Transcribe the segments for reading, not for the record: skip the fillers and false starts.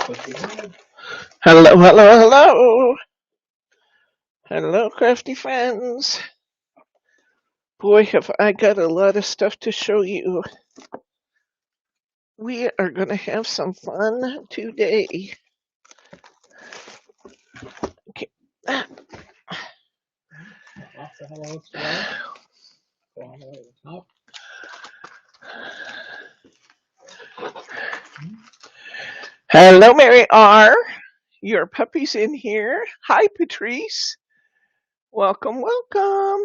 Hello, hello, hello. Hello, crafty friends. Boy, have I got a lot of stuff to show you. We are going to have some fun today. Okay. Hello, Mary R. Your puppy's in here. Hi, Patrice. Welcome, welcome.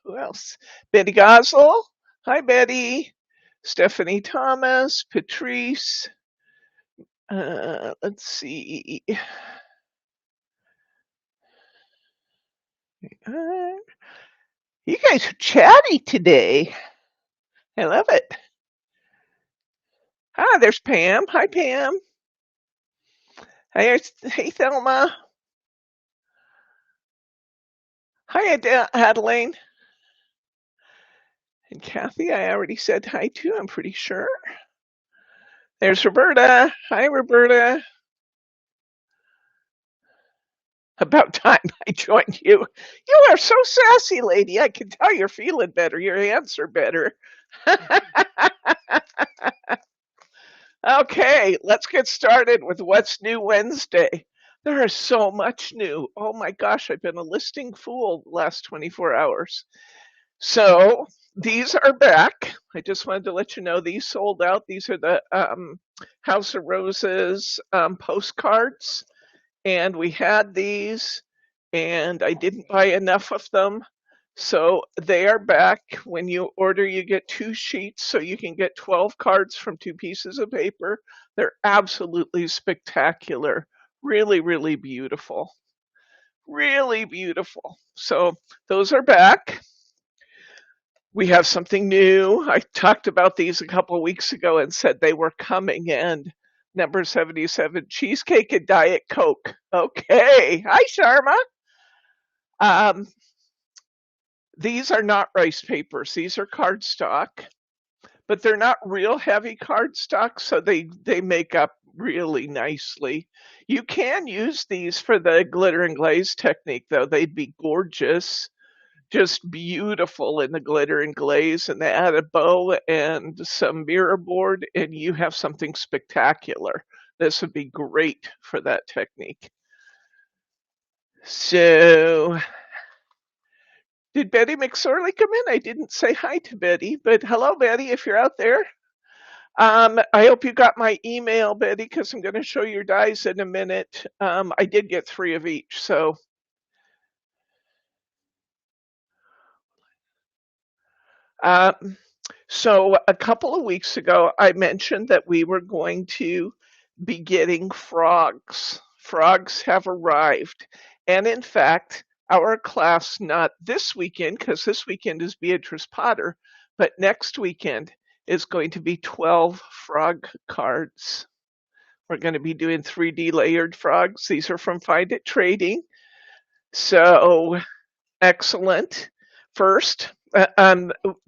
Who else? Betty Gosel. Hi, Betty. Stephanie Thomas. Patrice. Let's see. You guys are chatty today. I love it. Ah, there's Pam. Hi, Pam. Hey, Thelma. Hi, Adeline. And Kathy, I already said hi to, I'm pretty sure. There's Roberta. Hi, Roberta. About time I joined you. You are so sassy, lady. I can tell you're feeling better. Your hands are better. Okay, let's get started with What's New Wednesday. There is so much new. Oh my gosh, I've been a listing fool the last 24 hours. So these are back. I just wanted to let you know these sold out. These are the House of Roses postcards. And we had these, and I didn't buy enough of them. So they are back. When you order, you get 2 sheets, so you can get 12 cards from 2 pieces of paper. They're absolutely spectacular. Really, really beautiful. Really beautiful. So those are back. We have something new. I talked about these a couple of weeks ago and said they were coming, and number 77, cheesecake and Diet Coke. Okay. Hi, Sharma. Um, these are not rice papers. These are cardstock, but they're not real heavy cardstock, so they make up really nicely. You can use these for the glitter and glaze technique, though. They'd be gorgeous, just beautiful in the glitter and glaze, and they add a bow and some mirror board, and you have something spectacular. This would be great for that technique. So, did Betty McSorley come in? I didn't say hi to Betty, but hello, Betty, if you're out there. I hope you got my email, Betty, because I'm going to show your dies in a minute. I did get 3 of each, so. So a couple of weeks ago, I mentioned that we were going to be getting frogs. Frogs have arrived. And in fact, our class, not this weekend, because this weekend is Beatrice Potter, but next weekend is going to be 12 frog cards. We're going to be doing 3D layered frogs. These are from Find It Trading. So excellent. First,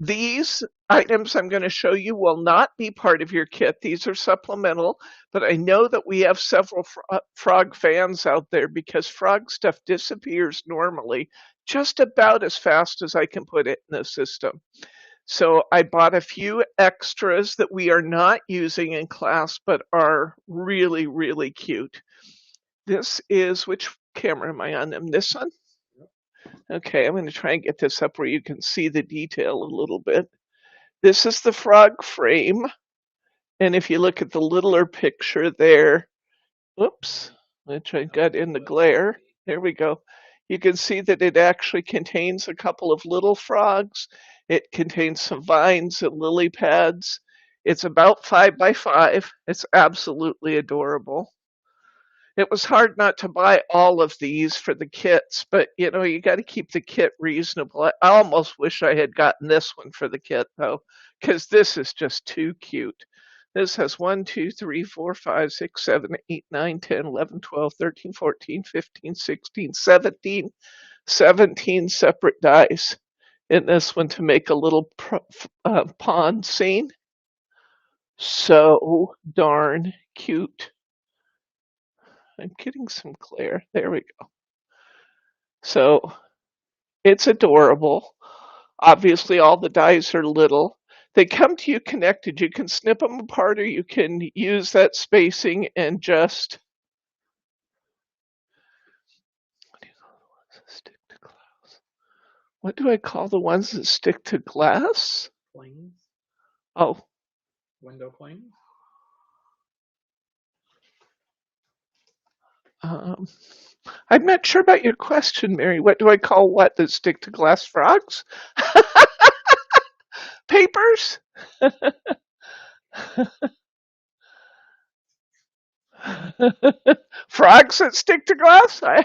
these items I'm going to show you will not be part of your kit. These are supplemental, but I know that we have several frog fans out there because frog stuff disappears normally just about as fast as I can put it in the system. So I bought a few extras that we are not using in class, but are really, really cute. This is, which camera am I on? This one? Okay, I'm going to try and get this up where you can see the detail a little bit. This is the frog frame. And if you look at the littler picture there, oops, which I got in the glare. There we go. You can see that it actually contains a couple of little frogs. It contains some vines and lily pads. It's about 5 by 5. It's absolutely adorable. It was hard not to buy all of these for the kits, but you got to keep the kit reasonable. I almost wish I had gotten this one for the kit though, because this is just too cute. This has 1, 2, 3, 4, 5, 6, 7, 8, 9, 10, 11, 12, 13, 14, 15, 16, 17 separate dies in this one to make a little pond scene. So darn cute. I'm getting some glare. There we go. So it's adorable. Obviously, all the dies are little. They come to you connected. You can snip them apart or you can use that spacing and just stick to glass. What do I call the ones that stick to glass? Planes, Oh, window planes. um, I'm not sure about your question, Mary. What do I call what that stick to glass frogs? Papers? Frogs that stick to glass? I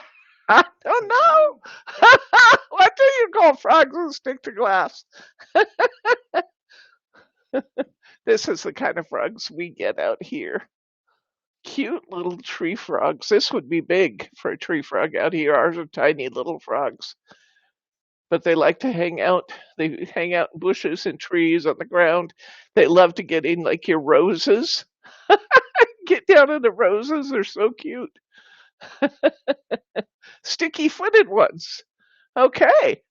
don't know. What do you call frogs that stick to glass? This is the kind of frogs we get out here. Cute little tree frogs. This would be big for a tree frog out here. Ours are tiny little frogs, but they like to hang out. They hang out in bushes and trees on the ground. They love to get in like your roses. Get down in the roses. They're so cute. Sticky footed ones. Okay.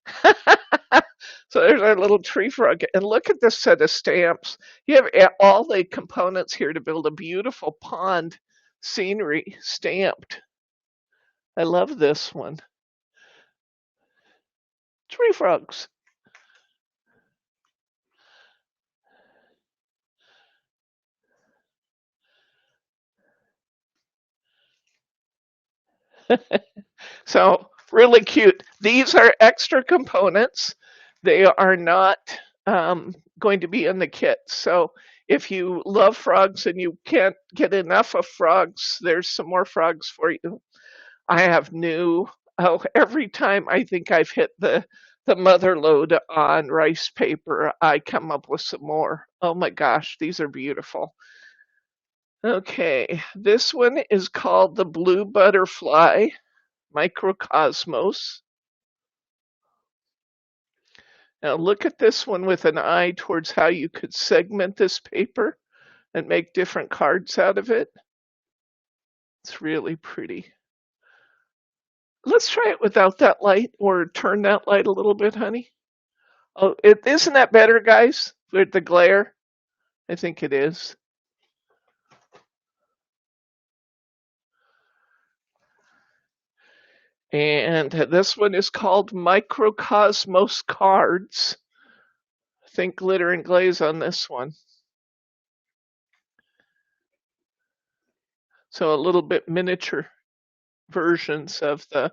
So there's our little tree frog. And look at this set of stamps. You have all the components here to build a beautiful pond scenery stamped. I love this one. Tree frogs. So really cute. These are extra components. They are not going to be in the kit. So if you love frogs and you can't get enough of frogs, there's some more frogs for you. I have new. Oh, every time I think I've hit the mother load on rice paper, I come up with some more. Oh my gosh, these are beautiful. Okay, this one is called the Blue Butterfly Microcosmos. Now look at this one with an eye towards how you could segment this paper and make different cards out of it. It's really pretty. Let's try it without that light or turn that light a little bit, honey. Oh, isn't that better, guys? With the glare? I think it is. And this one is called Microcosmos Cards. Think glitter and glaze on this one. So a little bit miniature versions of the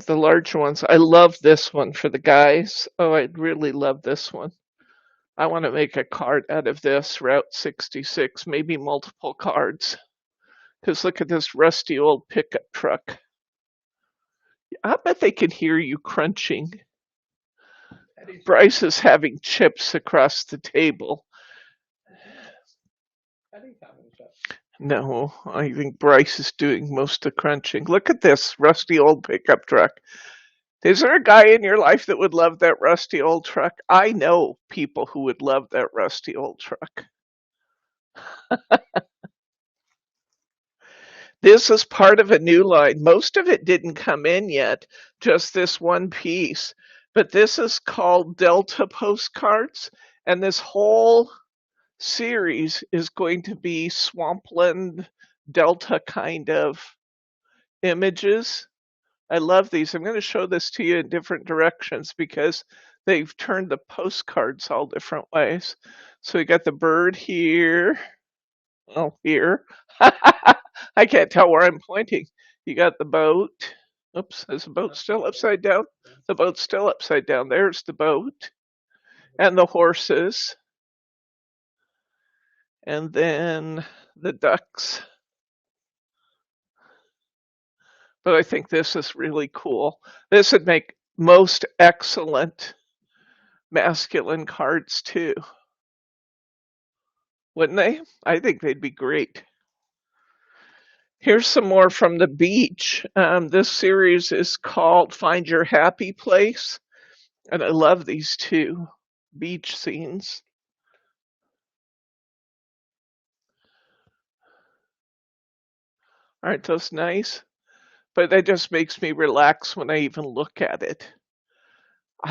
larger ones. I love this one for the guys. Oh, I'd really love this one. I want to make a card out of this, Route 66, maybe multiple cards. Because look at this rusty old pickup truck. I bet they can hear you crunching. Bryce is having chips across the table. No, I think Bryce is doing most of the crunching. Look at this rusty old pickup truck. Is there a guy in your life that would love that rusty old truck? I know people who would love that rusty old truck. This is part of a new line. Most of it didn't come in yet, just this one piece. But this is called Delta Postcards, and this whole series is going to be swampland Delta kind of images. I love these. I'm going to show this to you in different directions because they've turned the postcards all different ways. So we got the bird here. Oh, here. I can't tell where I'm pointing. You got the boat. Oops, is the boat still upside down? The boat's still upside down. There's the boat. And the horses. And then the ducks. But I think this is really cool. This would make most excellent masculine cards too, wouldn't they? I think they'd be great. Here's some more from the beach. This series is called Find Your Happy Place, and I love these two beach scenes. Aren't those nice? But that just makes me relax when I even look at it.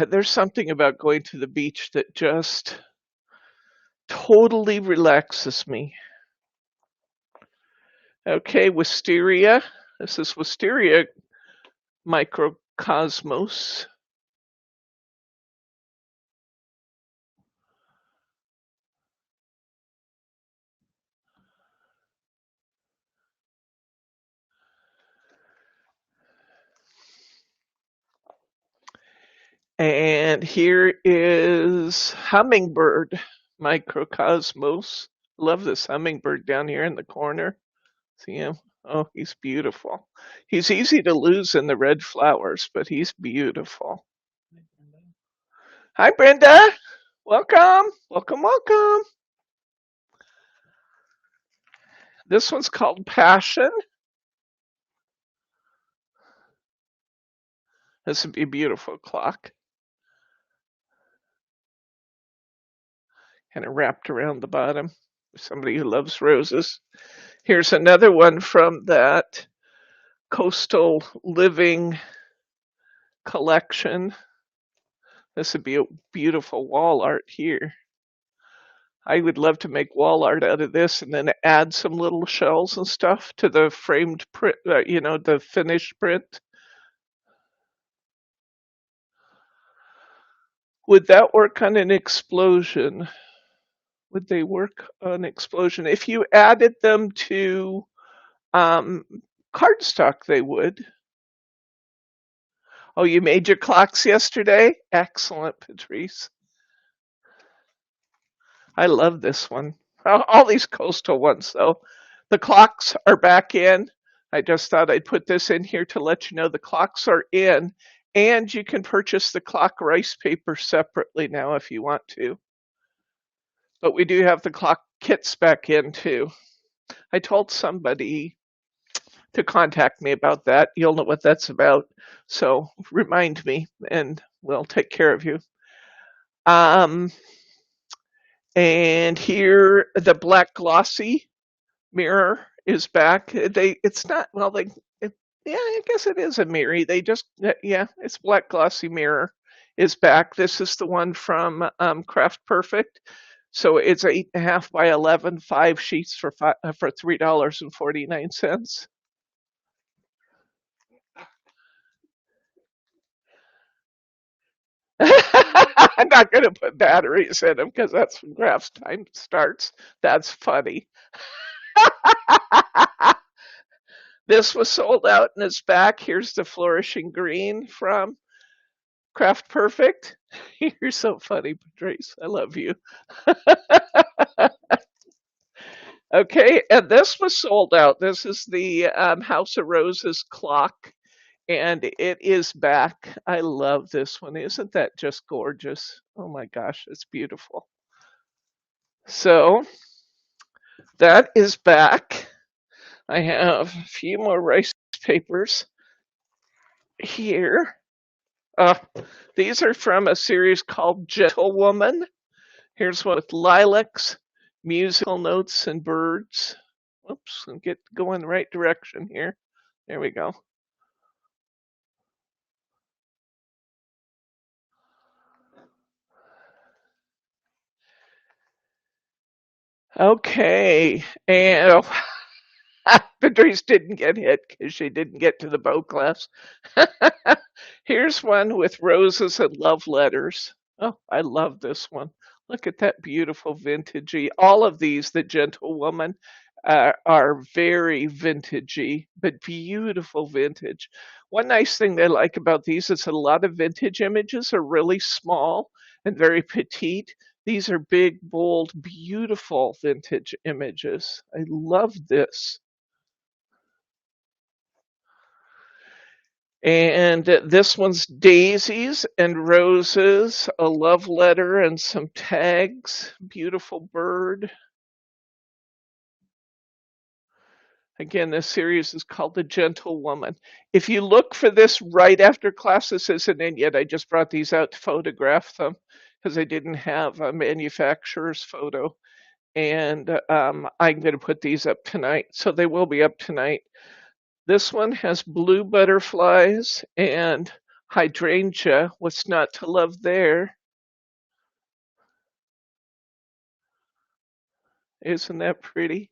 There's something about going to the beach that just totally relaxes me. Okay, wisteria. This is wisteria microcosmos. And here is hummingbird microcosmos. Love this hummingbird down here in the corner. See him? Oh, he's beautiful. He's easy to lose in the red flowers, but he's beautiful. Hi, Brenda. Welcome. Welcome, welcome. This one's called Passion. This would be a beautiful clock. Kind of wrapped around the bottom. Somebody who loves roses. Here's another one from that Coastal Living collection. This would be a beautiful wall art here. I would love to make wall art out of this and then add some little shells and stuff to the framed print, the finished print. Would that work on an explosion? Would they work on explosion? If you added them to cardstock, they would. Oh, you made your clocks yesterday? Excellent, Patrice. I love this one. All these coastal ones, though. The clocks are back in. I just thought I'd put this in here to let you know the clocks are in, and you can purchase the clock rice paper separately now if you want to. But we do have the clock kits back in too. I told somebody to contact me about that. You'll know what that's about. So remind me and we'll take care of you. And here the black glossy mirror is back. It's not, well, yeah, I guess it is a mirror. Yeah, it's black glossy mirror is back. This is the one from Craft Perfect. So it's 8.5 by 11, 5 sheets for $3.49. I'm not going to put batteries in them because that's when Craft's time starts. That's funny. This was sold out and it's back. Here's the flourishing green from Craft Perfect. You're so funny, Patrice. I love you. Okay, and this was sold out. This is the House of Roses clock, and it is back. I love this one. Isn't that just gorgeous? Oh my gosh, it's beautiful. So that is back. I have a few more rice papers here. These are from a series called Gentlewoman. Here's one with lilacs, musical notes, and birds. Whoops, and get going the right direction here. There we go. Okay, and Patrice didn't get hit because she didn't get to the bow class. Here's one with roses and love letters. Oh, I love this one. Look at that beautiful vintagey. All of these, the Gentlewoman, are very vintagey, but beautiful vintage. One nice thing they like about these is a lot of vintage images are really small and very petite. These are big, bold, beautiful vintage images. I love this. And this one's daisies and roses, a love letter, and some tags. Beautiful bird. Again, this series is called The Gentlewoman. If you look for this right after class, this isn't in yet. I just brought these out to photograph them because I didn't have a manufacturer's photo. And I'm going to put these up tonight. So they will be up tonight. This one has blue butterflies and hydrangea. What's not to love there? Isn't that pretty?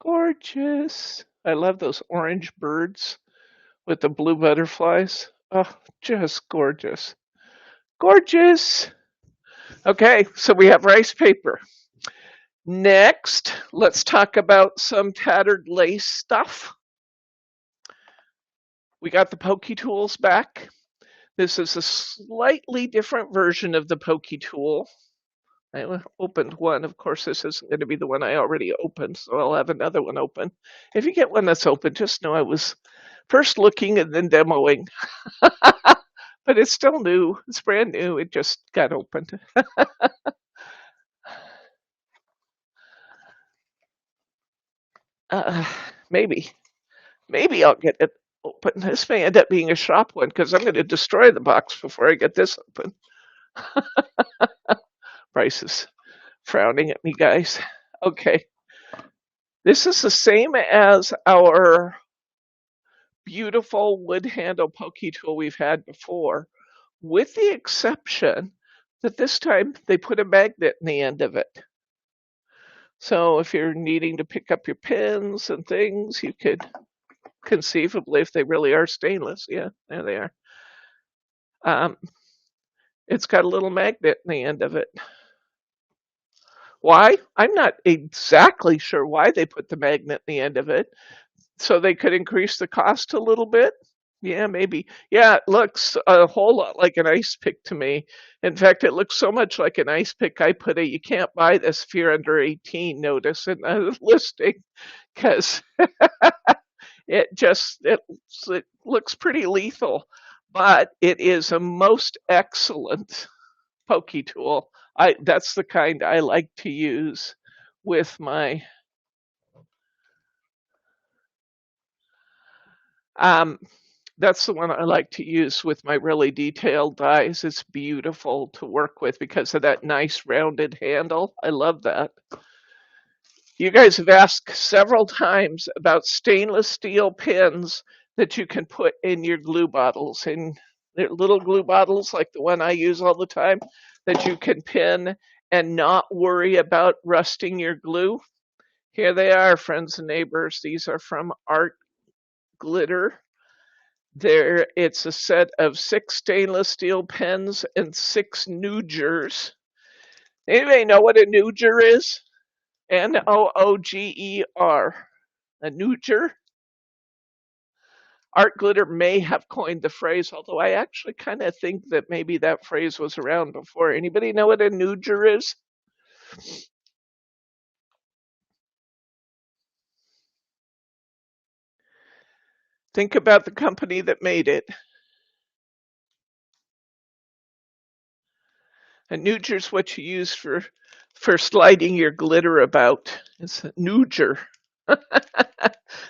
Gorgeous. I love those orange birds with the blue butterflies. Oh, just gorgeous. Gorgeous. Okay, so we have rice paper. Next, let's talk about some tattered lace stuff. We got the Pokey Tools back. This is a slightly different version of the Pokey Tool. I opened one. Of course, this isn't going to be the one I already opened, so I'll have another one open. If you get one that's open, just know I was first looking and then demoing. But it's still new. It's brand new. It just got opened. uh, maybe. Maybe I'll get it open. This may end up being a shop one because I'm going to destroy the box before I get this open. Bryce is frowning at me, guys. Okay. This is the same as our beautiful wood handle Pokey Tool we've had before, with the exception that this time they put a magnet in the end of it. So if you're needing to pick up your pins and things, you could conceivably, if they really are stainless, yeah, there they are. It's got a little magnet in the end of it. Why? I'm not exactly sure why they put the magnet in the end of it. So they could increase the cost a little bit? Yeah, maybe. Yeah, it looks a whole lot like an ice pick to me. In fact, it looks so much like an ice pick, I put a "you can't buy this if you're under 18" notice in the listing because it looks pretty lethal, but it is a most excellent Pokey Tool. That's the kind I like to use with my um, that's the one I like to use with my really detailed dies. It's beautiful to work with because of that nice rounded handle. I love that. You guys have asked several times about stainless steel pins that you can put in your glue bottles. And they're little glue bottles like the one I use all the time that you can pin and not worry about rusting your glue. Here they are, friends and neighbors. These are from Art Glitter. It's a set of 6 stainless steel pens and 6 Noogers. Anybody know what a Nooger is? Nooger. A Nooger? Art Glitter may have coined the phrase, although I actually kind of think that maybe that phrase was around before. Anybody know what a Nooger is? Think about the company that made it. A Nooger's what you use for sliding your glitter about. It's a Nooger.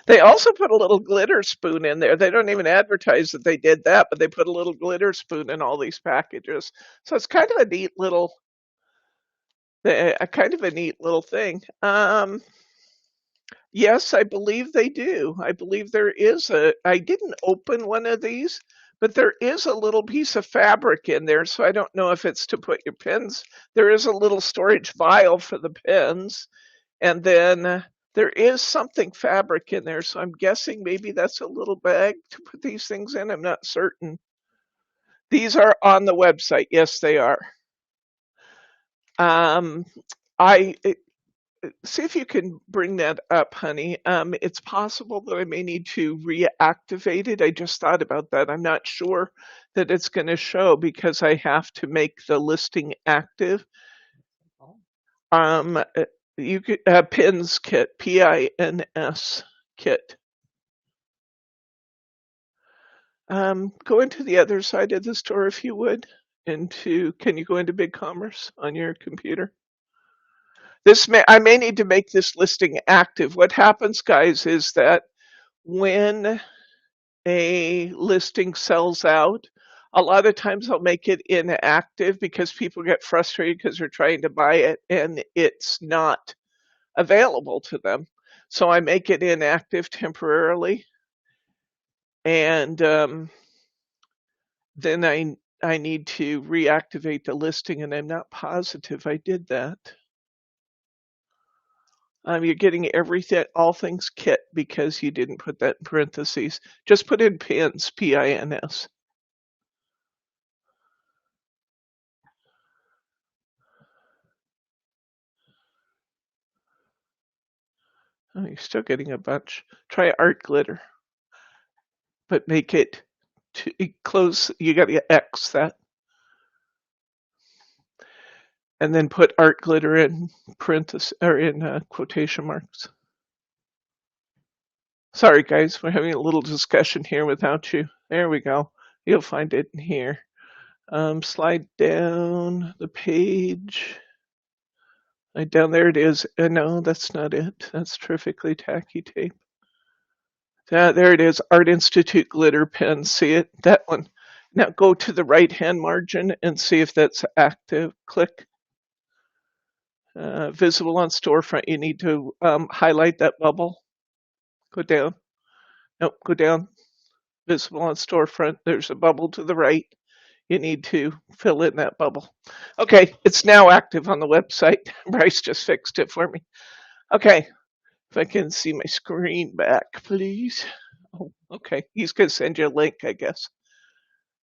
They also put a little glitter spoon in there. They don't even advertise that they did that, but they put a little glitter spoon in all these packages. So it's kind of a neat little, thing. Yes, I believe they do. I believe there is I didn't open one of these, but there is a little piece of fabric in there. So I don't know if it's to put your pins. There is a little storage vial for the pins. And then there is something fabric in there. So I'm guessing maybe that's a little bag to put these things in. I'm not certain. These are on the website. Yes, they are. I See if you can bring that up, honey. It's possible that I may need to reactivate it. I just thought about that. I'm not sure that it's going to show because I have to make the listing active. You could pins kit, PINS kit. Go into the other side of the store if you would. Can you go into BigCommerce on your computer? I may need to make this listing active. What happens, guys, is that when a listing sells out, a lot of times I'll make it inactive because people get frustrated because they're trying to buy it and it's not available to them. So I make it inactive temporarily, and then I need to reactivate the listing, and I'm not positive I did that. You're getting everything, all things kit, because you didn't put that in parentheses. Just put in pins, P-I-N-S. Oh, you're still getting a bunch. Try art glitter, but make it to close. You got to X that, and then put art glitter in parentheses or in quotation marks. Sorry, guys, we're having a little discussion here without you. There we go. You'll find it in here. Slide down the page. Down there it is. No, that's not it. That's Terrifically Tacky Tape. There it is. Art Institute glitter pen. See it? That one. Now go to the right-hand margin and see if that's active. Click. Visible on storefront. You need to highlight that bubble. Go down. Nope, go down. Visible on storefront. There's a bubble to the right. You need to fill in that bubble. Okay, it's now active on the website. Bryce just fixed it for me. Okay, if I can see my screen back, please. Oh, okay, he's going to send you a link, I guess.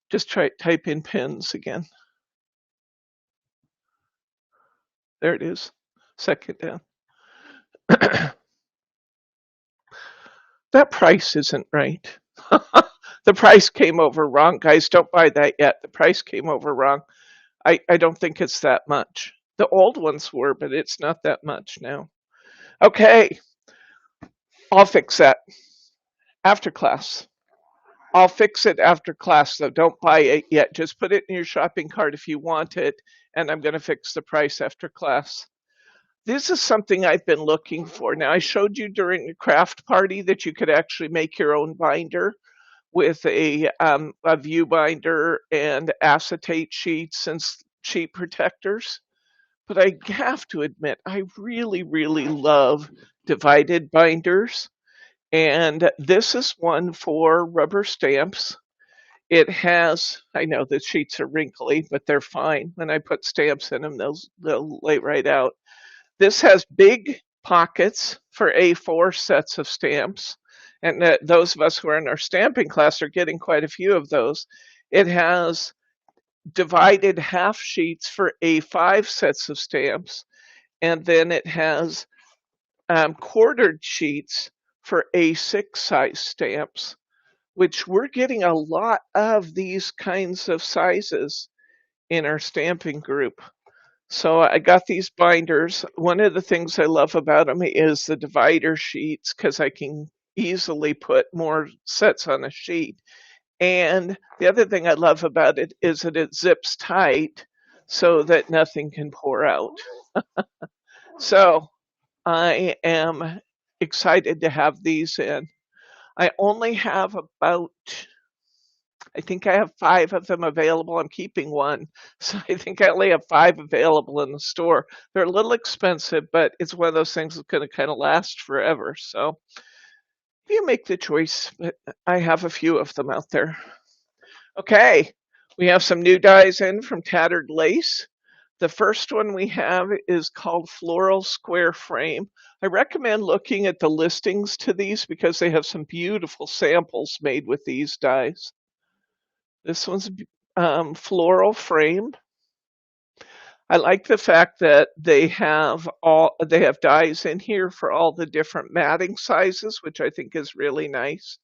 Just type in pins again. There it is. Second down. That price isn't right. The price came over wrong. Guys, don't buy that yet. The price came over wrong. I don't think it's that much. The old ones were, but it's not that much now. Okay, I'll fix that after class. I'll fix it after class, though. Don't buy it yet. Just put it in your shopping cart if you want it, and I'm going to fix the price after class. This is something I've been looking for. Now, I showed you during the craft party that you could actually make your own binder with a view binder and acetate sheets and sheet protectors. But I have to admit, I really, really love divided binders. And this is one for rubber stamps. It has, I know the sheets are wrinkly, but they're fine. When I put stamps in them, they'll lay right out. This has big pockets for A4 sets of stamps. And those of us who are in our stamping class are getting quite a few of those. It has divided half sheets for A5 sets of stamps. And then it has quartered sheets for A6 size stamps, which we're getting a lot of these kinds of sizes in our stamping group. So I got these binders. One of the things I love about them is the divider sheets, because I can easily put more sets on a sheet. And the other thing I love about it is that it zips tight so that nothing can pour out. So I am excited to have these in. I only have I think I have 5 of them available. I'm keeping one. So I think I only have 5 available in the store. They're a little expensive, but it's one of those things that's going to kind of last forever. So you make the choice, but I have a few of them out there. Okay, we have some new dies in from Tattered Lace. The first one we have is called Floral Square Frame. I recommend looking at the listings to these because they have some beautiful samples made with these dies. This one's floral frame. I like the fact that they have dies in here for all the different matting sizes, which I think is really nice.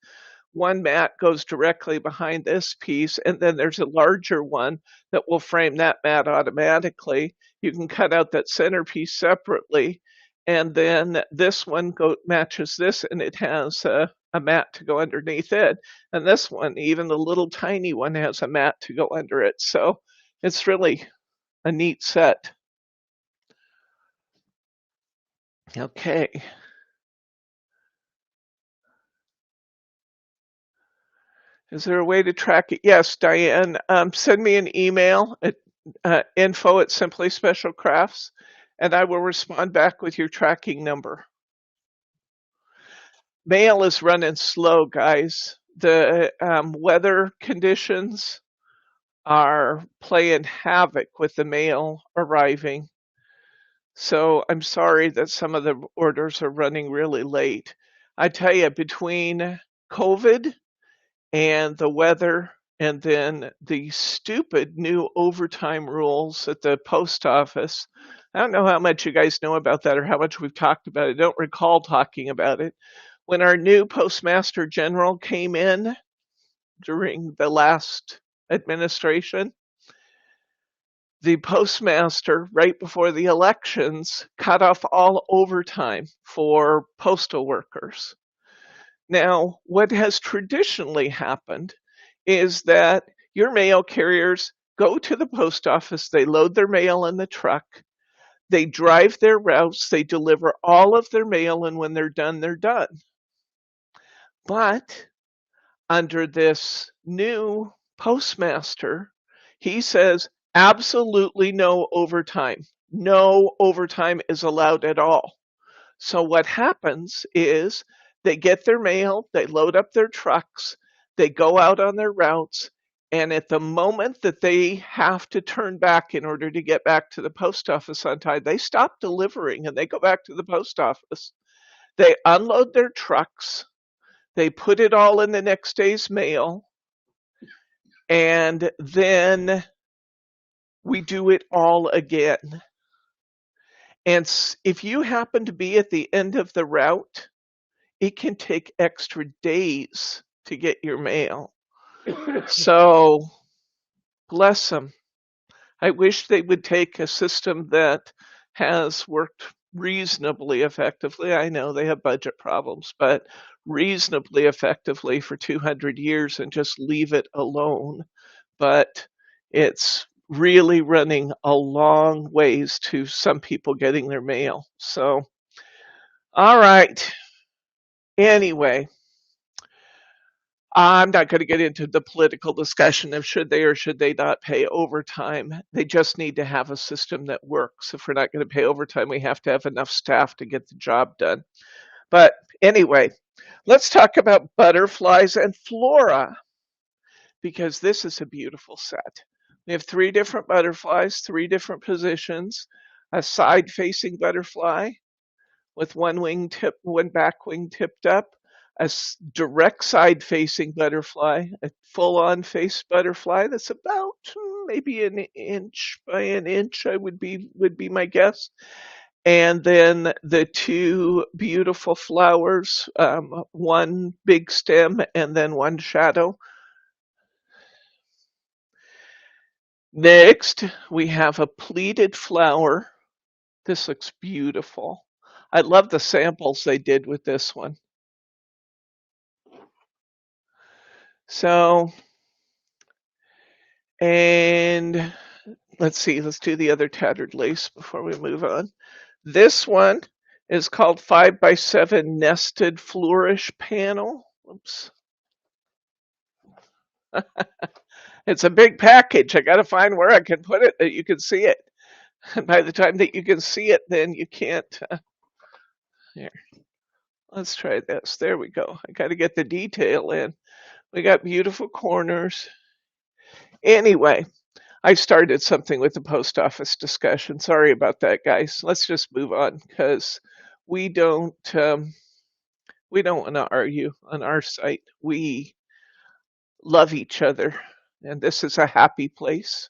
One mat goes directly behind this piece, and then there's a larger one that will frame that mat automatically. You can cut out that centerpiece separately, and then this one matches this, and it has a mat to go underneath it. And this one, even the little tiny one, has a mat to go under it. So it's really a neat set. Okay. Is there a way to track it? Yes, Diane. Send me an email at info@Simply Special Crafts, and I will respond back with your tracking number. Mail is running slow, guys. The weather conditions are playing havoc with the mail arriving. So I'm sorry that some of the orders are running really late. I tell you, between COVID and the weather and then the stupid new overtime rules at the post office, I don't know how much you guys know about that or how much we've talked about it. I don't recall talking about it. When our new postmaster general came in during the last administration, the postmaster, right before the elections, cut off all overtime for postal workers. Now, what has traditionally happened is that your mail carriers go to the post office, they load their mail in the truck, they drive their routes, they deliver all of their mail, and when they're done, they're done. But under this new postmaster, he says absolutely no overtime. No overtime is allowed at all. So what happens is they get their mail, they load up their trucks, they go out on their routes, and at the moment that they have to turn back in order to get back to the post office on time, they stop delivering and they go back to the post office. They unload their trucks, they put it all in the next day's mail, and then we do it all again. And if you happen to be at the end of the route, it can take extra days to get your mail. So, bless them. I wish they would take a system that has worked reasonably effectively. I know they have budget problems, but reasonably effectively for 200 years and just leave it alone. But it's really running a long ways to some people getting their mail. So, all right. Anyway, I'm not going to get into the political discussion of should they or should they not pay overtime. They just need to have a system that works. If we're not going to pay overtime, we have to have enough staff to get the job done. But anyway, let's talk about butterflies and flora because this is a beautiful set. We have 3 different butterflies, 3 different positions, a side-facing butterfly with one back wing tipped up, a direct side facing butterfly, a full on face butterfly that's about maybe an inch by an inch, would be my guess. And then the 2 beautiful flowers, one big stem and then one shadow. Next, we have a pleated flower. This looks beautiful. I love the samples they did with this one. So, and let's see, let's do the other tattered lace before we move on. This one is called 5x7 nested flourish panel. Oops. It's a big package. I got to find where I can put it that you can see it. And by the time that you can see it, then you can't. Here, let's try this. There we go. I got to get the detail in. We got beautiful corners. Anyway, I started something with the post office discussion. Sorry about that, guys. Let's just move on because we don't want to argue on our site. We love each other, and this is a happy place.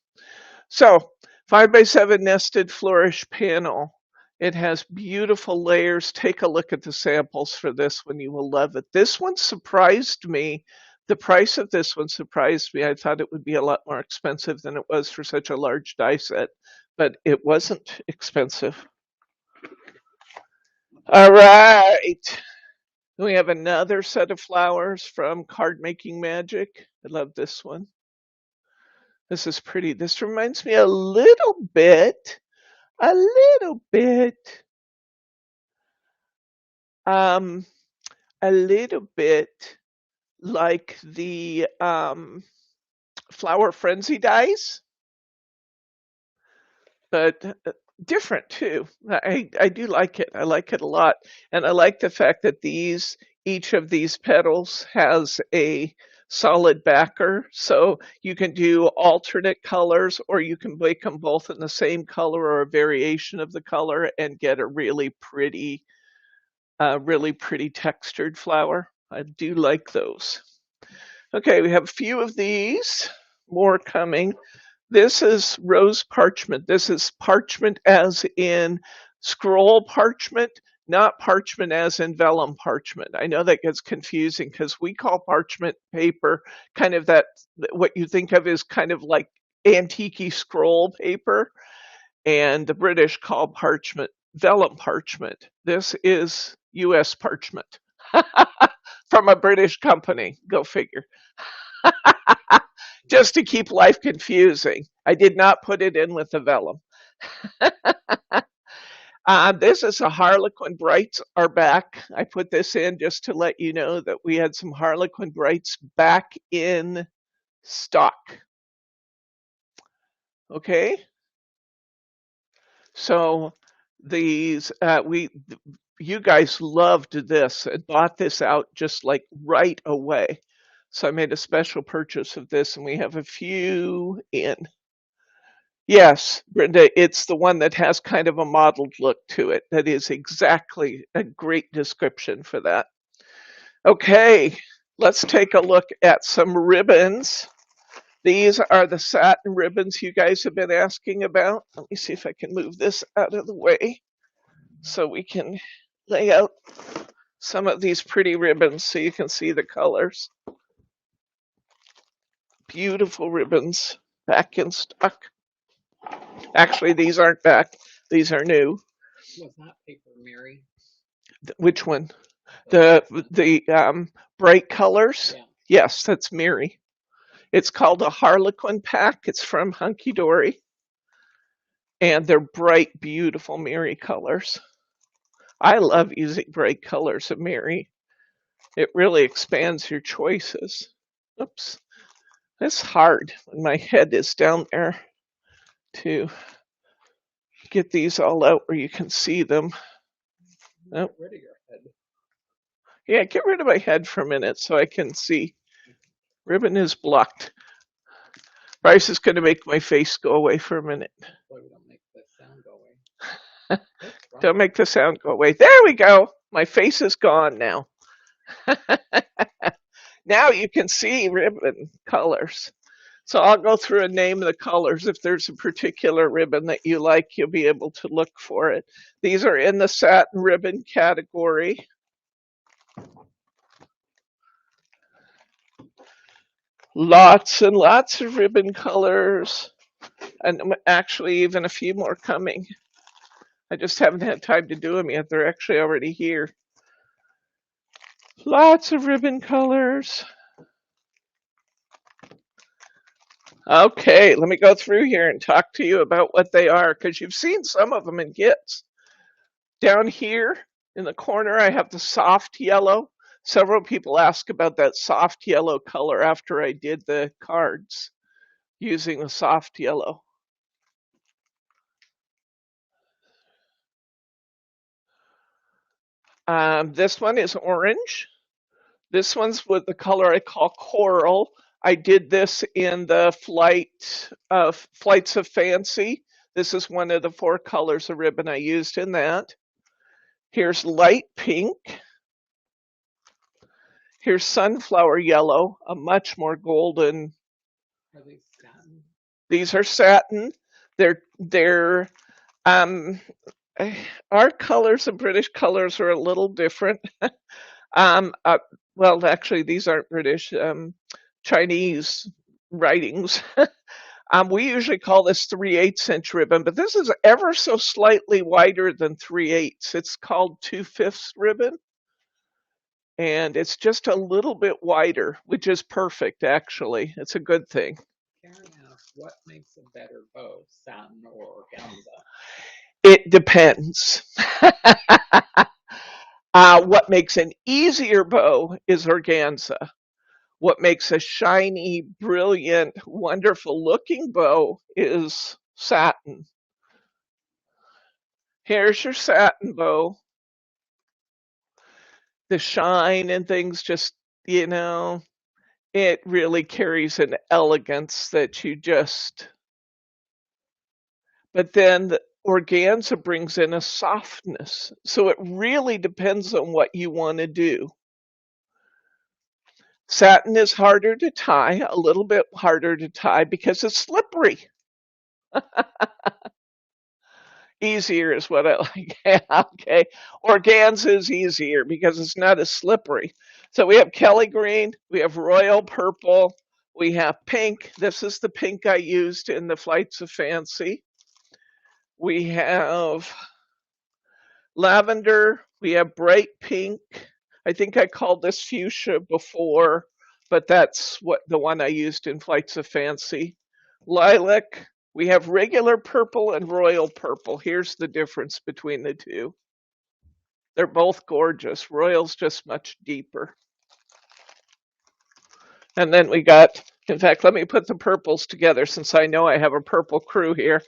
So, 5x7 nested flourish panel. It has beautiful layers. Take a look at the samples for this one. You will love it. This one surprised me. The price of this one surprised me. I thought it would be a lot more expensive than it was for such a large die set, but it wasn't expensive. All right. We have another set of flowers from Card Making Magic. I love this one. This is pretty. This reminds me a little bit, um, a little bit like the Flower Frenzy dies, but different too. I do like it. I like it a lot. And I like the fact that these each of these petals has a solid backer, so you can do alternate colors, or you can make them both in the same color or a variation of the color and get a really pretty textured flower. I do like those. Okay, we have a few of these, more coming. This is rose parchment. This is parchment as in scroll parchment, not parchment as in vellum parchment. I know that gets confusing because we call parchment paper kind of that, what you think of is kind of like antique scroll paper, and the British call parchment vellum parchment. This is US parchment from a British company. Go figure. Just to keep life confusing. I did not put it in with the vellum. This is a Harlequin Brights are back. I put this in just to let you know that we had some Harlequin Brights back in stock. Okay, so these you guys loved this and bought this out just like right away. So I made a special purchase of this, and we have a few in. Yes, Brenda, it's the one that has kind of a mottled look to it. That is exactly a great description for that. Okay, let's take a look at some ribbons. These are the satin ribbons you guys have been asking about. Let me see if I can move this out of the way so we can lay out some of these pretty ribbons so you can see the colors. Beautiful ribbons back in stock. Actually, these aren't back. These are new. Was that paper Mary? Which one? The bright colors? Yeah. Yes, that's Mary. It's called a Harlequin pack. It's from Hunky Dory. And they're bright, beautiful Mary colors. I love using bright colors of Mary. It really expands your choices. Oops. It's hard when my head is down there to get these all out where you can see them. Oh. Get rid of your head. Yeah, get rid of my head for a minute so I can see. Ribbon is blocked. Bryce is going to make my face go away for a minute. Boy, we don't make the sound go away. Don't make the sound go away. There we go. My face is gone now. Now you can see ribbon colors. So I'll go through and name the colors. If there's a particular ribbon that you like, you'll be able to look for it. These are in the satin ribbon category. Lots and lots of ribbon colors, and actually even a few more coming. I just haven't had time to do them yet. They're actually already here. Lots of ribbon colors. Okay, let me go through here and talk to you about what they are, because you've seen some of them in kits. Down here in the corner, I have the soft yellow. Several people ask about that soft yellow color after I did the cards using the soft yellow. This one is orange. This one's with the color I call coral. I did this in the Flights of Fancy. This is one of the 4 colors of ribbon I used in that. Here's light pink. Here's sunflower yellow, a much more golden. Are these satin? These are satin. They're our colors and British colors are a little different. Well, actually, these aren't British. Chinese writings. We usually call this 3/8 inch ribbon, but this is ever so slightly wider than 3/8. It's called 2/5 ribbon. And it's just a little bit wider, which is perfect, actually. It's a good thing. Karen asked, what makes a better bow, satin or organza? It depends. What makes an easier bow is organza. What makes a shiny, brilliant, wonderful looking bow is satin. Here's your satin bow. the shine and things just, you know, it really carries an elegance that you just, but then the organza brings in a softness. So it really depends on what you want to do. Satin is harder to tie, a little bit harder to tie because it's slippery. Easier is what I like. Yeah, okay. Organza is easier because it's not as slippery. So we have Kelly green, we have royal purple, we have pink. This is the pink I used in the Flights of Fancy. We have lavender, we have bright pink. I think I called this fuchsia before, but that's what the one I used in Flights of Fancy. Lilac, we have regular purple and royal purple. Here's the difference between the two. They're both gorgeous. Royal's just much deeper. And then we got, in fact, let me put the purples together since I know I have a purple crew here.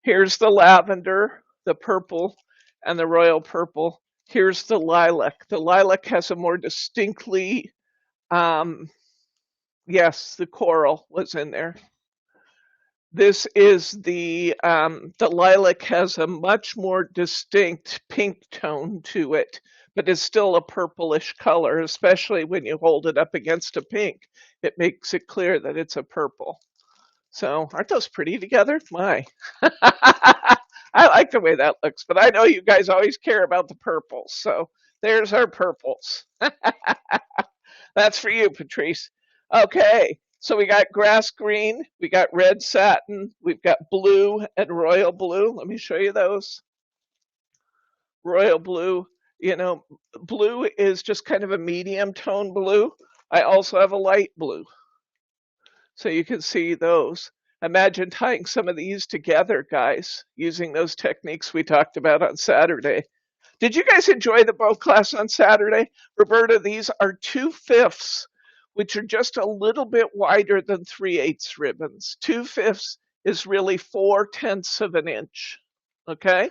Here's the lavender, the purple, and the royal purple. Here's the lilac. The lilac has a more distinctly, um, yes, the coral was in there. This is the lilac has a much more distinct pink tone to it, but it's still a purplish color, especially when you hold it up against a pink. It makes it clear that it's a purple. So aren't those pretty together? My. I like the way that looks, but I know you guys always care about the purples. So there's our purples. That's for you, Patrice. Okay, so we got grass green, we got red satin, we've got blue and royal blue. Let me show you those. Royal blue, you know, blue is just kind of a medium tone blue. I also have a light blue, so you can see those. Imagine tying some of these together, guys, using those techniques we talked about on Saturday. Did you guys enjoy the bow class on Saturday? Roberta, these are 2/5, which are just a little bit wider than 3/8 ribbons. 2/5 is really 4/10 of an inch. Okay?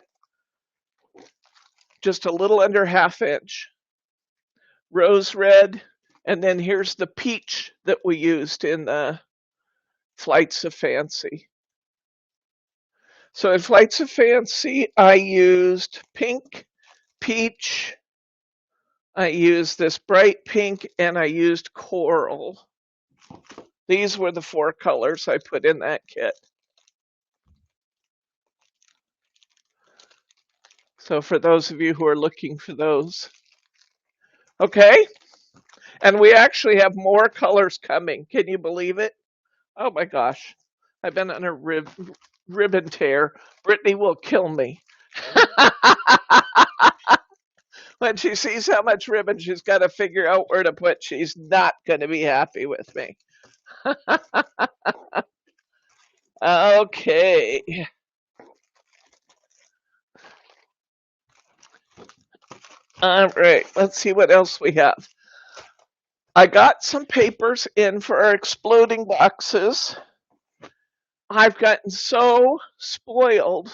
Just a little under ½ inch. Rose red, and then here's the peach that we used in the Flights of Fancy. So in Flights of Fancy, I used pink, peach, I used this bright pink, and I used coral. These were the 4 colors I put in that kit. So for those of you who are looking for those. Okay, and we actually have more colors coming. Can you believe it? Oh my gosh, I've been on a ribbon tear. Brittany will kill me. When she sees how much ribbon she's got to figure out where to put, she's not going to be happy with me. Okay. All right, let's see what else we have. I got some papers in for our exploding boxes. I've gotten so spoiled.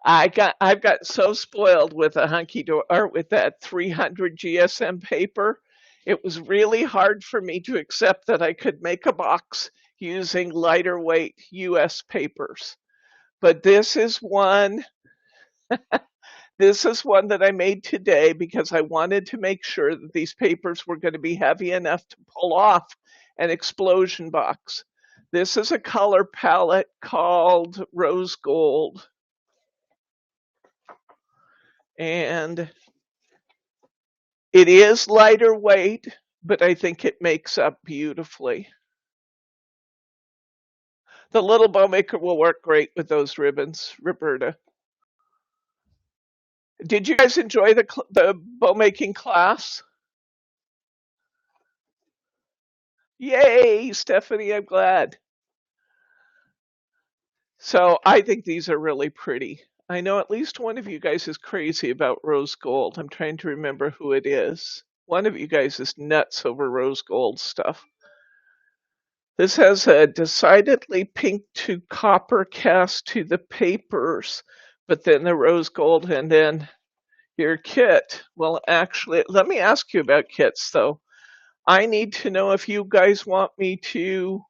I've got so spoiled with a hunky door or with that 300 GSM paper. It was really hard for me to accept that I could make a box using lighter weight US papers. But this is one that I made today because I wanted to make sure that these papers were going to be heavy enough to pull off an explosion box. This is a color palette called Rose Gold. And it is lighter weight, but I think it makes up beautifully. The little bow maker will work great with those ribbons, Roberta. Did you guys enjoy the bow making class? Yay, Stephanie, I'm glad. So I think these are really pretty. I know at least one of you guys is crazy about rose gold. I'm trying to remember who it is. One of you guys is nuts over rose gold stuff. This has a decidedly pink to copper cast to the papers, but then the rose gold and then your kit. Well, actually, let me ask you about kits though. I need to know if you guys want me to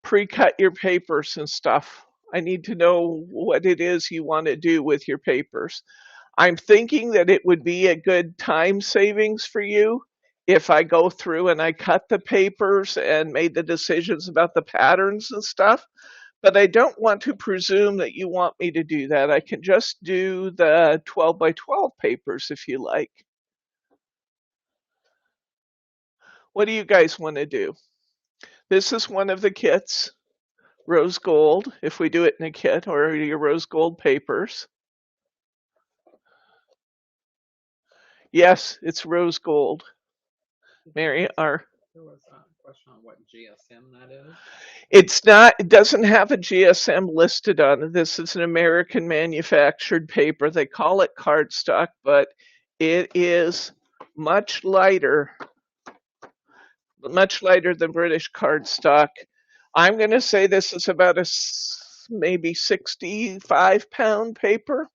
pre-cut your papers and stuff. I need to know what it is you want to do with your papers. I'm thinking that it would be a good time savings for you if I go through and I cut the papers and made the decisions about the patterns and stuff. But I don't want to presume that you want me to do that. I can just do the 12 by 12 papers if you like. What do you guys want to do? This is one of the kits, rose gold, if we do it in a kit, or your rose gold papers. Yes, it's rose gold. Mary R. There was a question on what GSM that is. It's not, it doesn't have a GSM listed on it. This is an American manufactured paper. They call it cardstock, but it is much lighter than British cardstock. I'm going to say this is about a maybe 65-pound paper.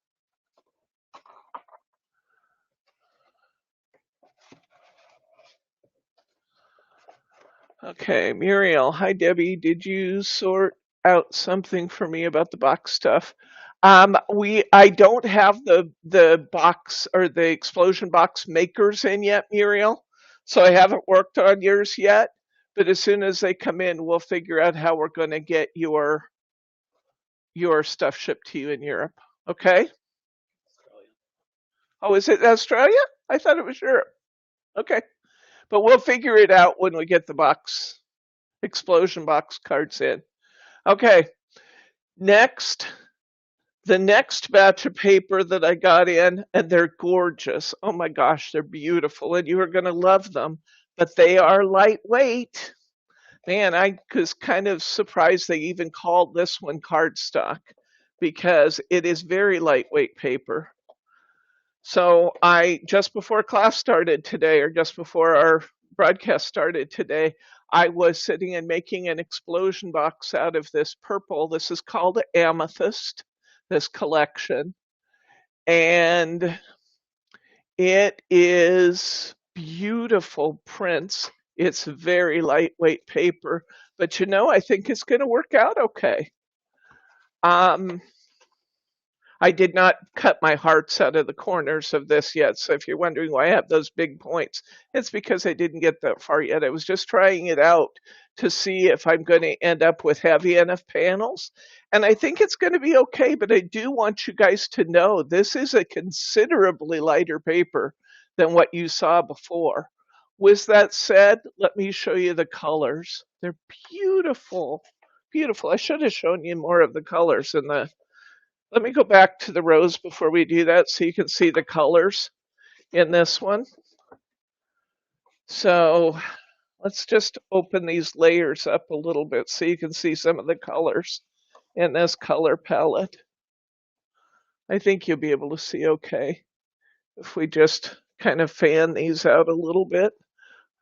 Okay, Muriel. Hi, Debbie. Did you sort out something for me about the box stuff? I don't have the box or the explosion box makers in yet, Muriel. So I haven't worked on yours yet. But as soon as they come in, we'll figure out how we're going to get your stuff shipped to you in Europe. Okay? Australia. Oh, is it Australia? I thought it was Europe. Okay. But we'll figure it out when we get the box explosion box cards in. Okay. Next, the next batch of paper that I got in, and they're gorgeous. Oh my gosh, they're beautiful, and you are going to love them. But they are lightweight. Man, I was kind of surprised they even called this one cardstock because it is very lightweight paper. So I just before class started today, or just before our broadcast started today, I was sitting and making an explosion box out of this purple. This is called Amethyst, this collection. And it is beautiful prints. It's very lightweight paper, but I think it's going to work out okay. I did not cut my hearts out of the corners of this yet. So if you're wondering why I have those big points, it's because I didn't get that far yet. I was just trying it out to see if I'm going to end up with heavy enough panels. And I think it's going to be okay, but I do want you guys to know this is a considerably lighter paper than what you saw before. With that said, let me show you the colors. They're beautiful, beautiful. I should have shown you more of the colors in the let me go back to the rose before we do that so you can see the colors in this one. So let's just open these layers up a little bit so you can see some of the colors in this color palette. I think you'll be able to see okay if we just kind of fan these out a little bit.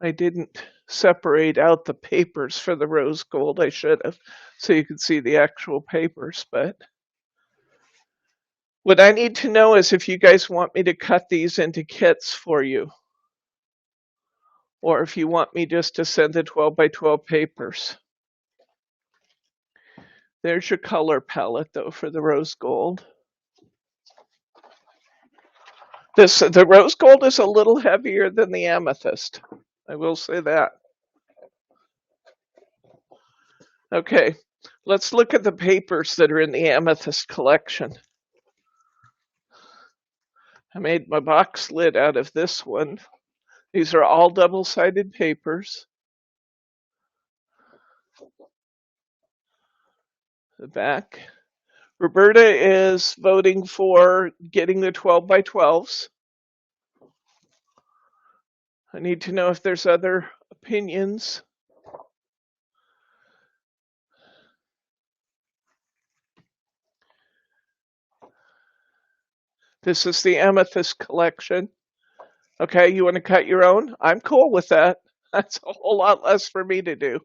I didn't separate out the papers for the rose gold. I should have so you can see the actual papers, but what I need to know is if you guys want me to cut these into kits for you, or if you want me just to send the 12 by 12 papers. There's your color palette though for the rose gold. The rose gold is a little heavier than the amethyst. I will say that. Okay, let's look at the papers that are in the amethyst collection. I made my box lid out of this one. These are all double-sided papers. The back. Roberta is voting for getting the 12 by 12s. I need to know if there's other opinions. This is the amethyst collection. Okay, you want to cut your own? I'm cool with that. That's a whole lot less for me to do.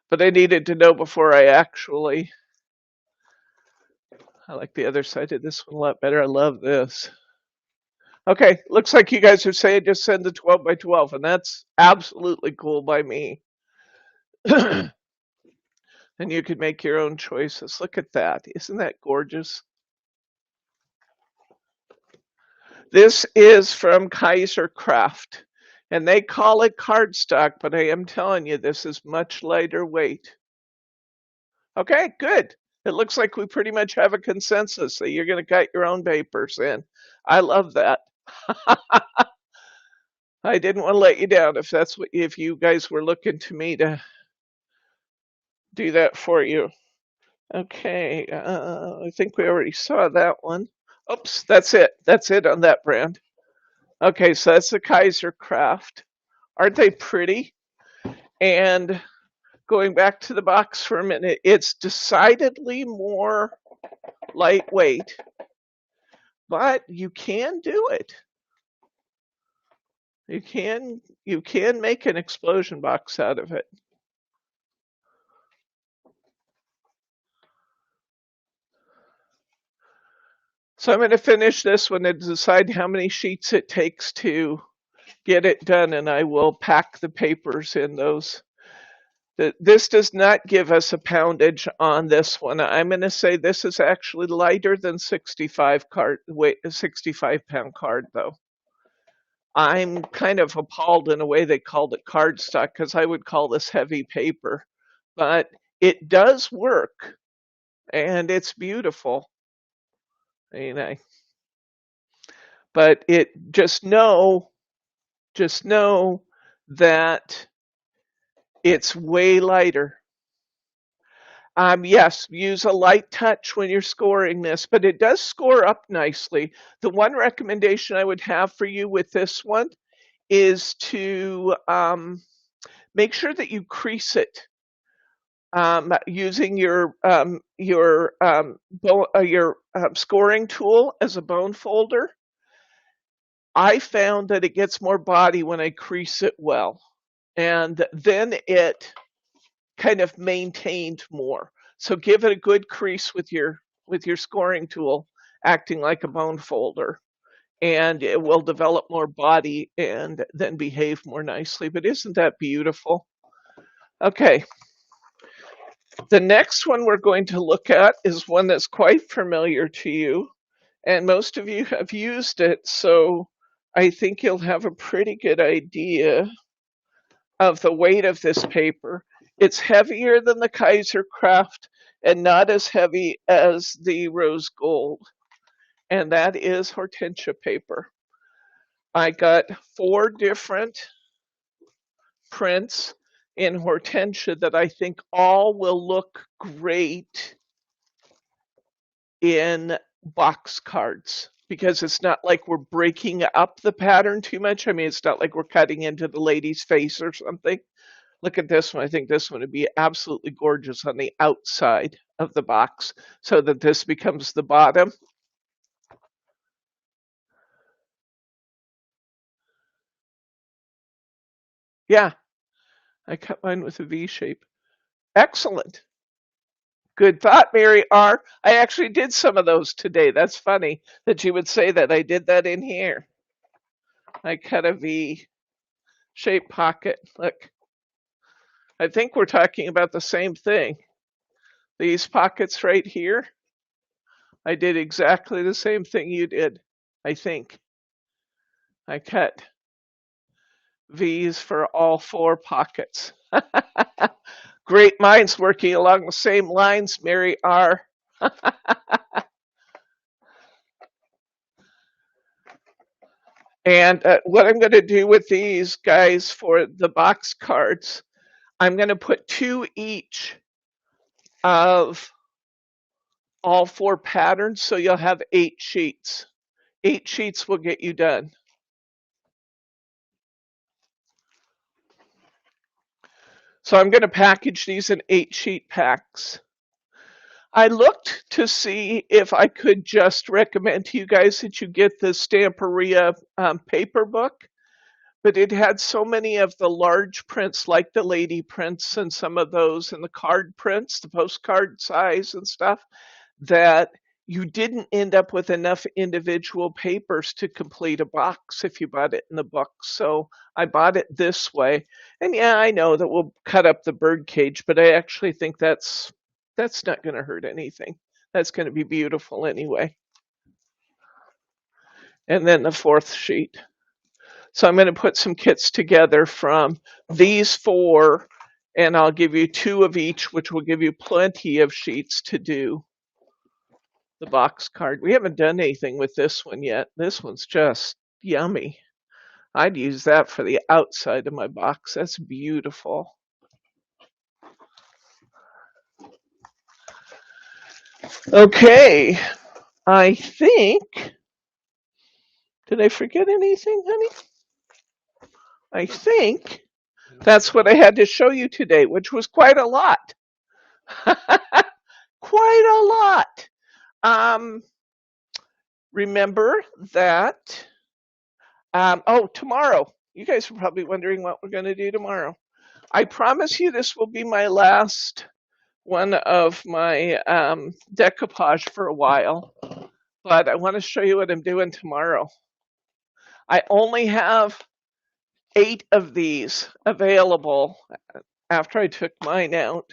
But I needed to know before I like the other side of this one a lot better. I love this. Okay, looks like you guys are saying just send the 12 by 12, and that's absolutely cool by me. And you can make your own choices. Look at that. Isn't that gorgeous? This is from Kaiser Craft, and they call it cardstock, but I am telling you, this is much lighter weight. Okay, good. It looks like we pretty much have a consensus that you're going to cut your own papers in. I love that. I didn't want to let you down if you guys were looking to me to do that for you. Okay, I think we already saw that one. Oops, that's it. That's it on that brand. Okay, so that's the Kaiser Craft. Aren't they pretty? And going back to the box for a minute, it's decidedly more lightweight, but you can do it. You can make an explosion box out of it. So I'm going to finish this one and decide how many sheets it takes to get it done, and I will pack the papers in those. This does not give us a poundage on this one. I'm going to say this is actually lighter than 65 pound card though. I'm kind of appalled in a way they called it cardstock because I would call this heavy paper, but it does work and it's beautiful. But just know that it's way lighter. Yes, use a light touch when you're scoring this, but it does score up nicely. The one recommendation I would have for you with this one is to make sure that you crease it using your scoring tool as a bone folder. I found that it gets more body when I crease it well, and then it kind of maintained more. So give it a good crease with your scoring tool, acting like a bone folder, and it will develop more body and then behave more nicely. But isn't that beautiful? Okay. The next one we're going to look at is one that's quite familiar to you, and most of you have used it, so I think you'll have a pretty good idea of the weight of this paper. It's heavier than the Kaiser Craft and not as heavy as the rose gold, and that is Hortensia paper. I got 4 different prints in Hortensia that I think all will look great in box cards because it's not like we're breaking up the pattern too much. I mean, it's not like we're cutting into the lady's face or something. Look at this one. I think this one would be absolutely gorgeous on the outside of the box so that this becomes the bottom. Yeah, I cut mine with a V shape. Excellent. Good thought, Mary R. I actually did some of those today. That's funny that you would say that. I did that in here. I cut a V shaped pocket. Look, I think we're talking about the same thing. These pockets right here, I did exactly the same thing you did, I think. I cut V's for all 4 pockets. Great minds working along the same lines, Mary R. And what I'm going to do with these guys for the box cards, I'm going to put 2 each of all 4 patterns, so you'll have 8 sheets. 8 sheets will get you done. So I'm going to package these in 8 sheet packs. I looked to see if I could just recommend to you guys that you get the Stamperia paper book, but it had so many of the large prints, like the lady prints and some of those, and the card prints, the postcard size and stuff, that you didn't end up with enough individual papers to complete a box if you bought it in the book. So I bought it this way. And yeah, I know that we'll cut up the bird cage, but I actually think that's not going to hurt anything. That's going to be beautiful anyway. And then the fourth sheet. So I'm going to put some kits together from these four, and I'll give you two of each, which will give you plenty of sheets to do the box card. We haven't done anything with this one yet. This one's just yummy. I'd use that for the outside of my box. That's beautiful. Okay, I think, did I forget anything, honey? I think that's what I had to show you today, which was quite a lot. Quite a lot. Remember that, oh, tomorrow. You guys are probably wondering what we're going to do tomorrow. I promise you this will be my last one of my decoupage for a while, but I want to show you what I'm doing tomorrow. I only have 8 of these available after I took mine out.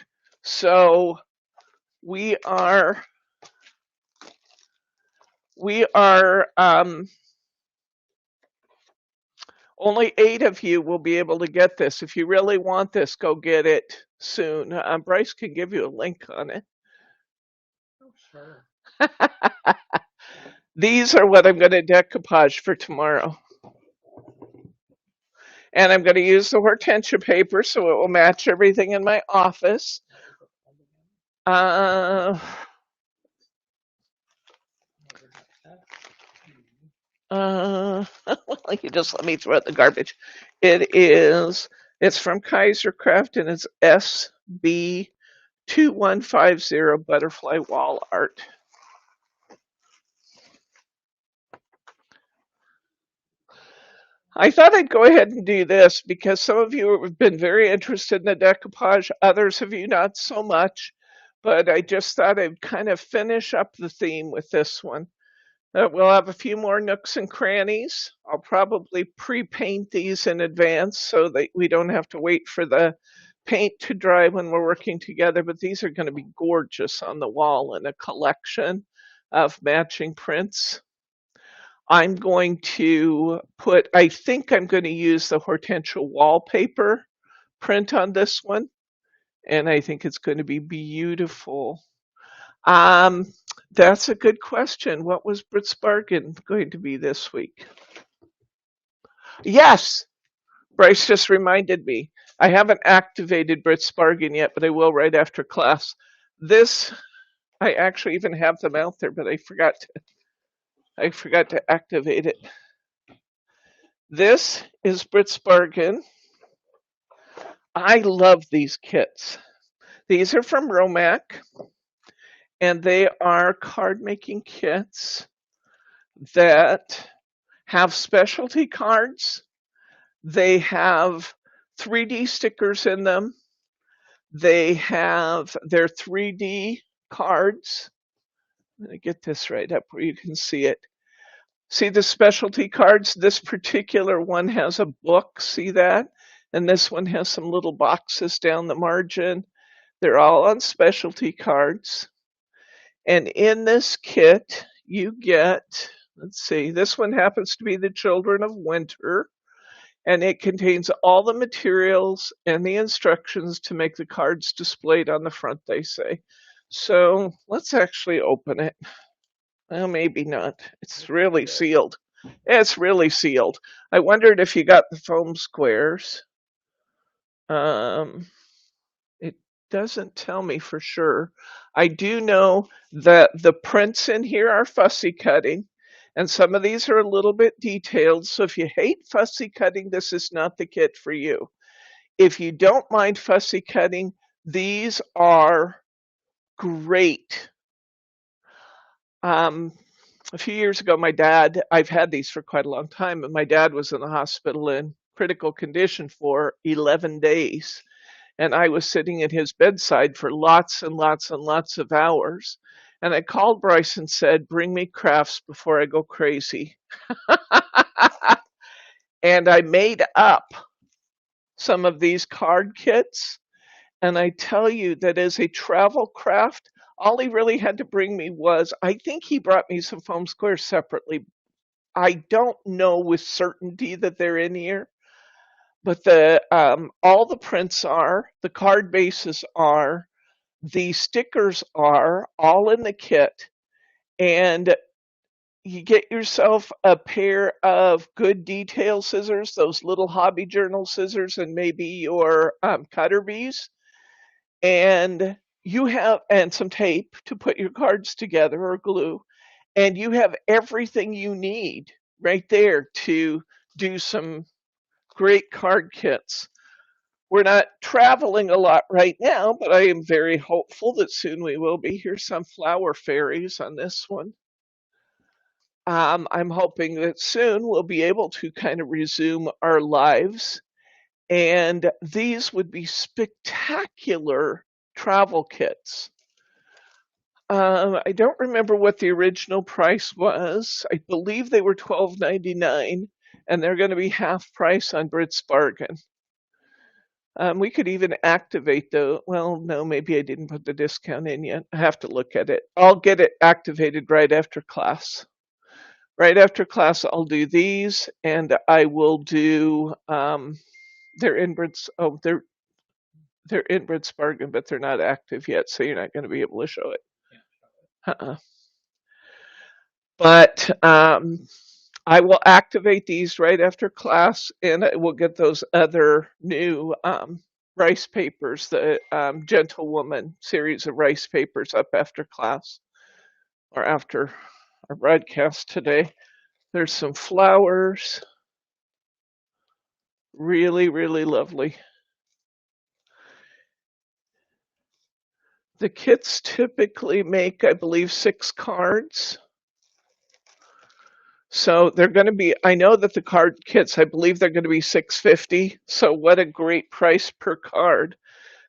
So we are only 8 of you will be able to get this. If you really want this, go get it soon. Bryce can give you a link on it. Oh, sure. These are what I'm going to decoupage for tomorrow. And I'm going to use the hortensia paper so it will match everything in my office. Well, you just let me throw it in the garbage. It's from Kaisercraft and it's SB2150 Butterfly Wall Art. I thought I'd go ahead and do this because some of you have been very interested in the decoupage, others of you not so much, but I just thought I'd kind of finish up the theme with this one. We'll have a few more nooks and crannies. I'll probably pre-paint these in advance so that we don't have to wait for the paint to dry when we're working together, but these are going to be gorgeous on the wall in a collection of matching prints. I'm going to I think I'm going to use the Hortensia wallpaper print on this one, and I think it's going to be beautiful. That's a good question. What was Brit's Bargain going to be this week? Yes, Bryce just reminded me. I haven't activated Brit's Bargain yet, but I will right after class. This, I actually even have them out there, but I forgot to activate it. This is Brit's Bargain. I love these kits. These are from Romac, and they are card making kits that have specialty cards. They have 3D stickers in them. They have their 3D cards. Let me get this right up where you can see it. See the specialty cards? This particular one has a book, see that? And this one has some little boxes down the margin. They're all on specialty cards. And in this kit, you get, let's see, this one happens to be the Children of Winter, and it contains all the materials and the instructions to make the cards displayed on the front, they say. So let's actually open it. Well, maybe not. It's really sealed. It's really sealed. I wondered if you got the foam squares. It doesn't tell me for sure. I do know that the prints in here are fussy cutting, and some of these are a little bit detailed. So if you hate fussy cutting, this is not the kit for you. If you don't mind fussy cutting, these are great. A few years ago, I've had these for quite a long time, and my dad was in the hospital in critical condition for 11 days. And I was sitting at his bedside for lots and lots and lots of hours. And I called Bryce and said, bring me crafts before I go crazy. And I made up some of these card kits. And I tell you that as a travel craft, all he really had to bring me was, I think he brought me some foam squares separately. I don't know with certainty that they're in here, but the all the prints are, the card bases are, the stickers are all in the kit, and you get yourself a pair of good detail scissors, those little hobby journal scissors, and maybe your cutter bees, and you have and some tape to put your cards together or glue, and you have everything you need right there to do some great card kits. We're not traveling a lot right now, but I am very hopeful that soon we will be. Here's some flower fairies on this one. I'm hoping that soon we'll be able to kind of resume our lives. And these would be spectacular travel kits. I don't remember what the original price was. I believe they were $12.99, and they're going to be half price on Brits Bargain. We could even activate the, well, no, maybe I didn't put the discount in yet. I have to look at it. I'll get it activated right after class. Right after class, I'll do these, and I will do, they're in Brits, oh, they're in Brits Bargain, but they're not active yet, so you're not going to be able to show it. Uh-uh. But I will activate these right after class, and I will get those other new rice papers, the Gentlewoman series of rice papers, up after class or after our broadcast today. There's some flowers. Really, really lovely. The kits typically make, I believe, 6 cards. So they're going to be, I know that the card kits, I believe they're going to be $6.50. So what a great price per card.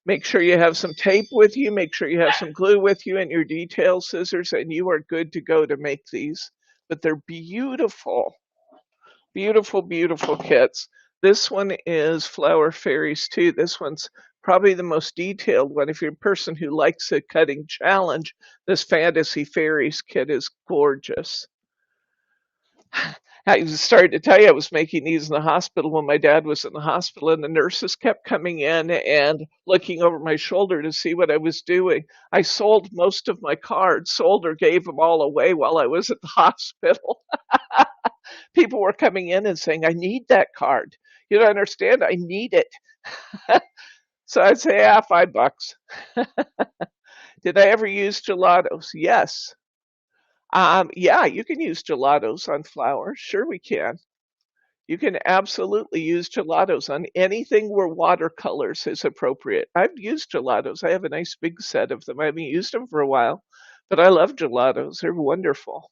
Make sure you have some tape with you, make sure you have some glue with you and your detail scissors, and you are good to go to make these. But they're beautiful, beautiful, beautiful kits. This one is Flower Fairies too. This one's probably the most detailed one. If you're a person who likes a cutting challenge, this Fantasy Fairies kit is gorgeous. I started to tell you I was making these in the hospital when my dad was in the hospital, and the nurses kept coming in and looking over my shoulder to see what I was doing. I sold most of my cards, sold or gave them all away while I was at the hospital. People were coming in and saying, I need that card. You don't understand, I need it. So I'd say, $5. Did I ever use gelatos? Yes. Yeah, you can use gelatos on flowers. Sure, we can. You can absolutely use gelatos on anything where watercolors is appropriate. I've used gelatos. I have a nice big set of them. I haven't used them for a while, but I love gelatos. They're wonderful.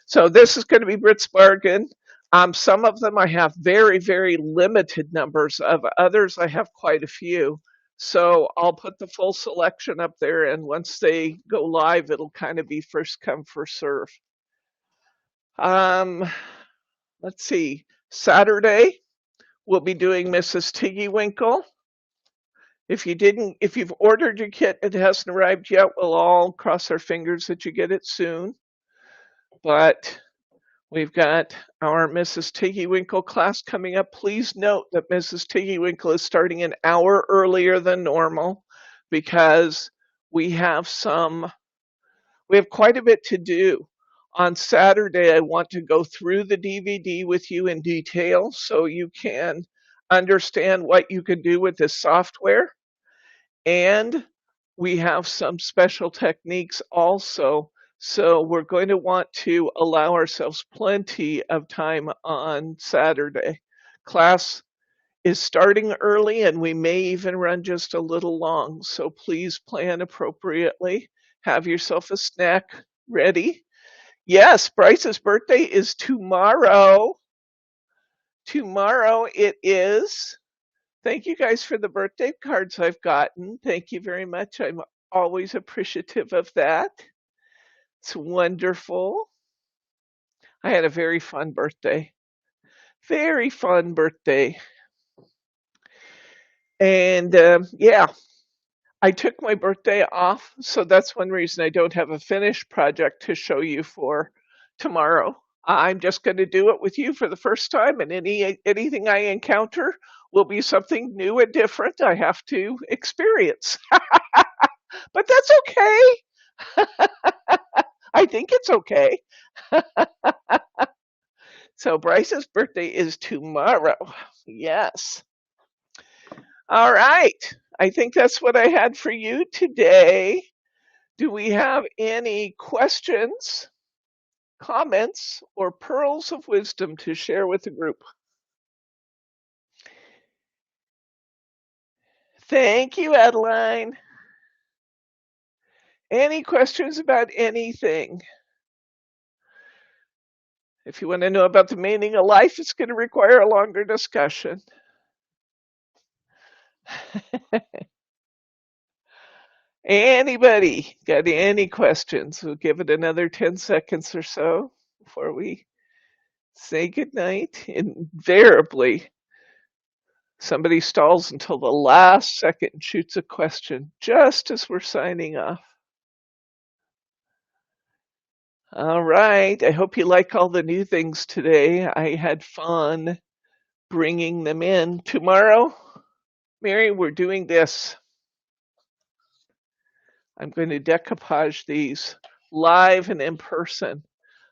So this is going to be Brits Bargain. Some of them I have very, very limited numbers of. Others I have quite a few. So I'll put the full selection up there, and once they go live, it'll kind of be first come, first serve. Um, let's see. Saturday, we'll be doing Mrs. Tiggy Winkle. If you've ordered your kit, it hasn't arrived yet, we'll all cross our fingers that you get it soon. But we've got our Mrs. Tiggy Winkle class coming up. Please note that Mrs. Tiggy Winkle is starting an hour earlier than normal because we have quite a bit to do. On Saturday, I want to go through the DVD with you in detail so you can understand what you can do with this software. And we have some special techniques also. So we're going to want to allow ourselves plenty of time on Saturday. Class is starting early and we may even run just a little long. So please plan appropriately. Have yourself a snack ready. Yes, Bryce's birthday is tomorrow. Tomorrow it is. Thank you guys for the birthday cards I've gotten. Thank you very much. I'm always appreciative of that. It's wonderful. I had a very fun birthday. Very fun birthday. And yeah, I took my birthday off, so that's one reason I don't have a finished project to show you for tomorrow. I'm just going to do it with you for the first time, and anything I encounter will be something new and different I have to experience. But that's okay. I think it's okay. So Bryce's birthday is tomorrow. Yes. All right. I think that's what I had for you today. Do we have any questions, comments, or pearls of wisdom to share with the group? Thank you, Adeline. Any questions about anything? If you want to know about the meaning of life, it's going to require a longer discussion. Anybody got any questions? We'll give it another 10 seconds or so before we say goodnight. Invariably, somebody stalls until the last second and shoots a question just as we're signing off. All right. I hope you like all the new things today. I had fun bringing them in. Tomorrow, Mary, we're doing this. I'm going to decoupage these live and in person.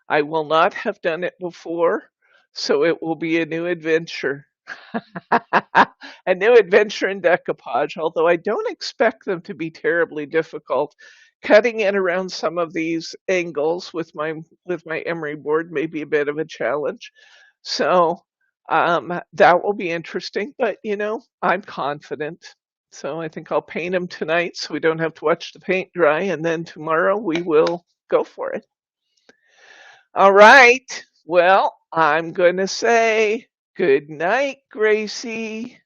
I will not have done it before, so it will be a new adventure. A new adventure in decoupage, although I don't expect them to be terribly difficult. Cutting in around some of these angles with my emery board may be a bit of a challenge. So that will be interesting, but I'm confident. So I think I'll paint them tonight so we don't have to watch the paint dry, and then tomorrow we will go for it. All right. Well, I'm going to say good night, Gracie.